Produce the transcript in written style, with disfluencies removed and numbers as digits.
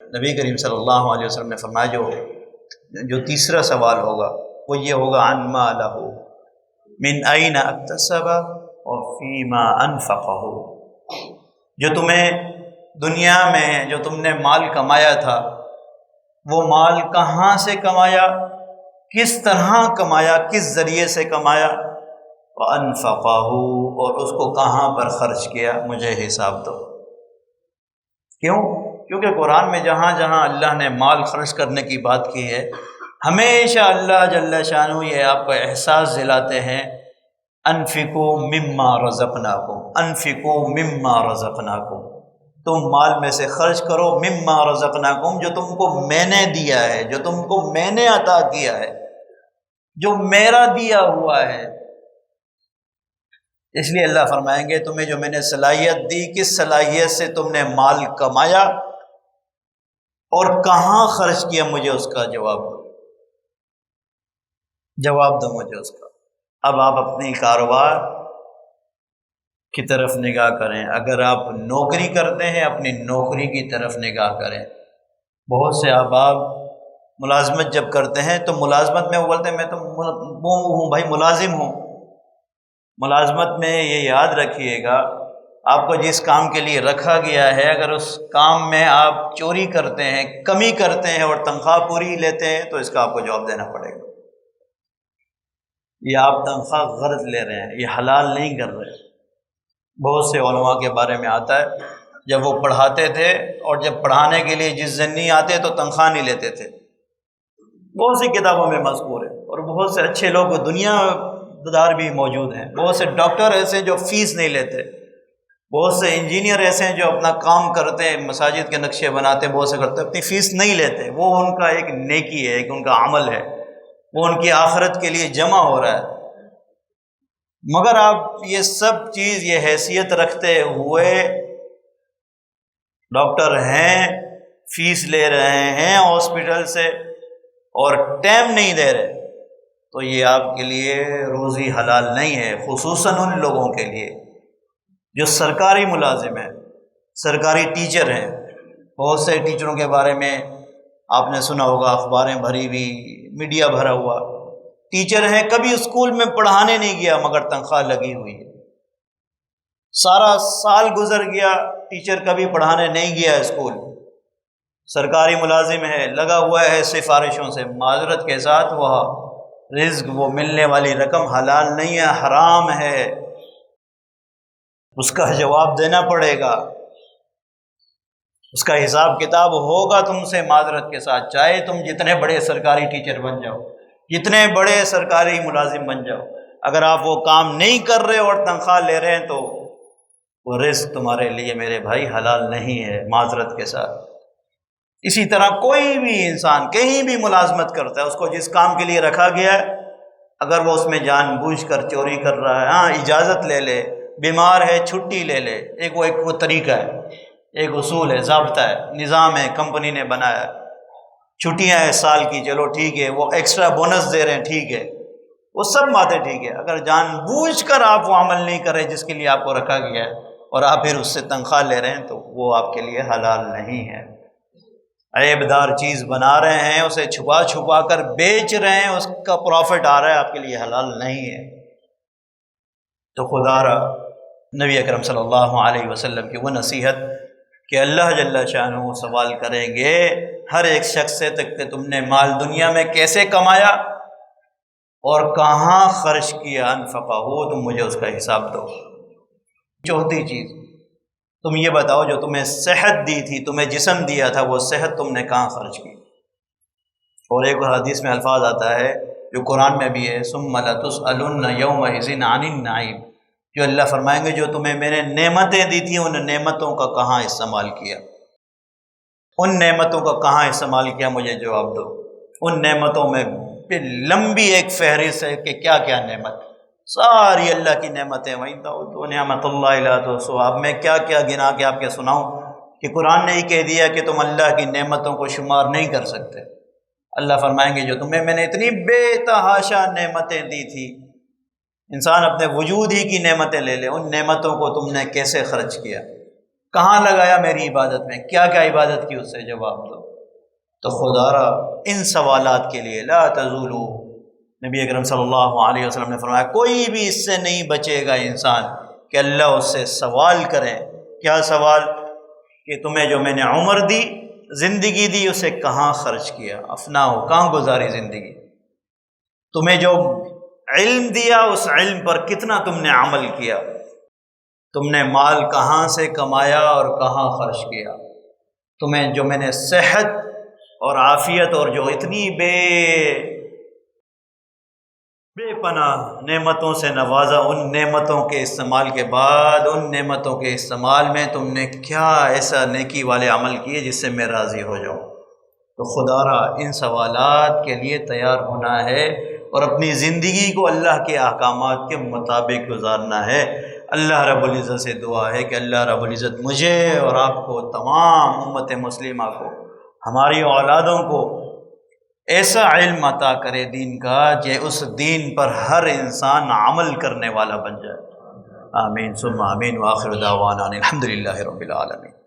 نبی کریم صلی اللہ علیہ وسلم نے فرمایا جو تیسرا سوال ہوگا وہ یہ ہوگا عن مالہ من این اکتسب اور فیما انفقہ، جو تمہیں دنیا میں جو تم نے مال کمایا تھا وہ مال کہاں سے کمایا، کس طرح کمایا، کس ذریعے سے کمایا، وَأَنفَقَهُ اور اس کو کہاں پر خرچ کیا، مجھے حساب دو۔ کیوں؟ کیونکہ قرآن میں جہاں جہاں اللہ نے مال خرچ کرنے کی بات کی ہے ہمیشہ اللہ جل شانہ یہ آپ کو احساس دلاتے ہیں انفقوا مما رزقناکم، انفقوا مما رزقناکم، تم مال میں سے خرچ کرو، مما رزقناکم جو تم کو میں نے دیا ہے، جو تم کو میں نے عطا کیا ہے، جو میرا دیا ہوا ہے۔ اس لیے اللہ فرمائیں گے تمہیں جو میں نے صلاحیت دی، کس صلاحیت سے تم نے مال کمایا اور کہاں خرچ کیا، مجھے اس کا جواب دو، جواب دو مجھے اس کا۔ اب آپ اپنی کاروبار کی طرف نگاہ کریں، اگر آپ نوکری کرتے ہیں اپنی نوکری کی طرف نگاہ کریں۔ بہت سے احباب ملازمت جب کرتے ہیں تو ملازمت میں وہ بولتے ہیں میں تو وہ ہوں بھائی، ملازم ہوں۔ ملازمت میں یہ یاد رکھیے گا آپ کو جس کام کے لیے رکھا گیا ہے اگر اس کام میں آپ چوری کرتے ہیں، کمی کرتے ہیں اور تنخواہ پوری لیتے ہیں تو اس کا آپ کو جواب دینا پڑے گا۔ یہ آپ تنخواہ غلط لے رہے ہیں، یہ حلال نہیں کر رہے۔ بہت سے علماء کے بارے میں آتا ہے جب وہ پڑھاتے تھے اور جب پڑھانے کے لیے جس دن نہیں آتے تو تنخواہ نہیں لیتے تھے، بہت سی کتابوں میں مذکور ہے۔ اور بہت سے اچھے لوگ دنیا دار بھی موجود ہیں، بہت سے ڈاکٹر ایسے جو فیس نہیں لیتے، بہت سے انجینئر ایسے ہیں جو اپنا کام کرتے ہیں، مساجد کے نقشے بناتے ہیں، بہت سے کرتے ہیں، اپنی فیس نہیں لیتے، وہ ان کا ایک نیکی ہے، ایک ان کا عمل ہے، وہ ان کی آخرت کے لیے جمع ہو رہا ہے۔ مگر آپ یہ سب چیز یہ حیثیت رکھتے ہوئے ڈاکٹر ہیں، فیس لے رہے ہیں ہاسپٹل سے اور ٹائم نہیں دے رہے، تو یہ آپ کے لیے روزی حلال نہیں ہے، خصوصاً ان لوگوں کے لیے جو سرکاری ملازم ہیں، سرکاری ٹیچر ہیں۔ بہت سے ٹیچروں کے بارے میں آپ نے سنا ہوگا، اخباریں بھری ہوئی، میڈیا بھرا ہوا، ٹیچر ہیں کبھی اسکول میں پڑھانے نہیں گیا مگر تنخواہ لگی ہوئی ہے، سارا سال گزر گیا ٹیچر کبھی پڑھانے نہیں گیا اسکول، سرکاری ملازم ہے، لگا ہوا ہے سفارشوں سے، معذرت کے ساتھ وہ رزق، وہ ملنے والی رقم حلال نہیں ہے، حرام ہے، اس کا جواب دینا پڑے گا، اس کا حساب کتاب ہوگا تم سے، معذرت کے ساتھ، چاہے تم جتنے بڑے سرکاری ٹیچر بن جاؤ، جتنے بڑے سرکاری ملازم بن جاؤ، اگر آپ وہ کام نہیں کر رہے اور تنخواہ لے رہے ہیں تو وہ رزق تمہارے لیے میرے بھائی حلال نہیں ہے، معذرت کے ساتھ۔ اسی طرح کوئی بھی انسان کہیں بھی ملازمت کرتا ہے، اس کو جس کام کے لیے رکھا گیا ہے اگر وہ اس میں جان بوجھ کر چوری کر رہا ہے، ہاں اجازت لے لے، بیمار ہے چھٹی لے لے، ایک وہ طریقہ ہے، ایک اصول ہے، ضابطہ ہے، نظام ہے، کمپنی نے بنایا ہے، چھٹیاں ہیں سال کی، چلو ٹھیک ہے، وہ ایکسٹرا بونس دے رہے ہیں، ٹھیک ہے، وہ سب باتیں ٹھیک ہے۔ اگر جان بوجھ کر آپ وہ عمل نہیں کر رہے جس کے لیے آپ کو رکھا گیا ہے اور آپ پھر اس سے تنخواہ لے رہے ہیں تو وہ آپ کے لیے حلال نہیں ہے، عیب دار چیز بنا رہے ہیں، اسے چھپا چھپا کر بیچ رہے ہیں، اس کا پروفٹ آ رہا ہے، آپ کے لیے حلال نہیں ہے۔ تو خدا را نبی اکرم صلی اللہ علیہ وسلم کی وہ نصیحت کہ اللہ جل شانہ سوال کریں گے ہر ایک شخص سے تک کہ تم نے مال دنیا میں کیسے کمایا اور کہاں خرچ کیا، انفقہ ہو، تم مجھے اس کا حساب دو۔ چوتھی چیز، تم یہ بتاؤ جو تمہیں صحت دی تھی، تمہیں جسم دیا تھا، وہ صحت تم نے کہاں خرچ کی۔ اور ایک حدیث میں الفاظ آتا ہے جو قرآن میں بھی ہے، ثم لتسألن یومئذ عن النعیم، جو اللہ فرمائیں گے جو تمہیں میں نے نعمتیں دی تھیں ان نعمتوں کا کہاں استعمال کیا، ان نعمتوں کا کہاں استعمال کیا، مجھے جواب دو۔ ان نعمتوں میں پھر لمبی ایک فہرست ہے کہ کیا کیا نعمت، ساری اللہ کی نعمتیں، وہیں تو نعمت اللہ لا تحصوها، اب میں کیا کیا گنا کے آپ کے سناؤں کہ قرآن نے ہی کہہ دیا کہ تم اللہ کی نعمتوں کو شمار نہیں کر سکتے۔ اللہ فرمائیں گے جو تمہیں میں نے اتنی بے تحاشا نعمتیں دی تھی، انسان اپنے وجود ہی کی نعمتیں لے لے، ان نعمتوں کو تم نے کیسے خرچ کیا۔ کہاں لگایا میری عبادت میں؟ کیا کیا عبادت کی؟ اس سے جواب دو۔ تو خدا را ان سوالات کے لیے لا تزولو، نبی اکرم صلی اللہ علیہ وسلم نے فرمایا کوئی بھی اس سے نہیں بچے گا انسان کہ اللہ اس سے سوال کرے۔ کیا سوال؟ کہ تمہیں جو میں نے عمر دی، زندگی دی، اسے کہاں خرچ کیا؟ افنا ہو، کہاں گزاری زندگی؟ تمہیں جو علم دیا اس علم پر کتنا تم نے عمل کیا؟ تم نے مال کہاں سے کمایا اور کہاں خرچ کیا؟ تمہیں جو میں نے صحت اور عافیت اور جو اتنی بے پناہ نعمتوں سے نوازا، ان نعمتوں کے استعمال کے بعد ان نعمتوں کے استعمال میں تم نے کیا ایسا نیکی والے عمل کیے جس سے میں راضی ہو جاؤں؟ تو خدا را ان سوالات کے لیے تیار ہونا ہے اور اپنی زندگی کو اللہ کے احکامات کے مطابق گزارنا ہے۔ اللہ رب العزت سے دعا ہے کہ اللہ رب العزت مجھے اور آپ کو، تمام امت مسلمہ کو، ہماری اولادوں کو ایسا علم عطا کرے دین کا کہ اس دین پر ہر انسان عمل کرنے والا بن جائے۔ آمین ثم آمین، وآخر دعوانا الحمدللہ رب العالمین۔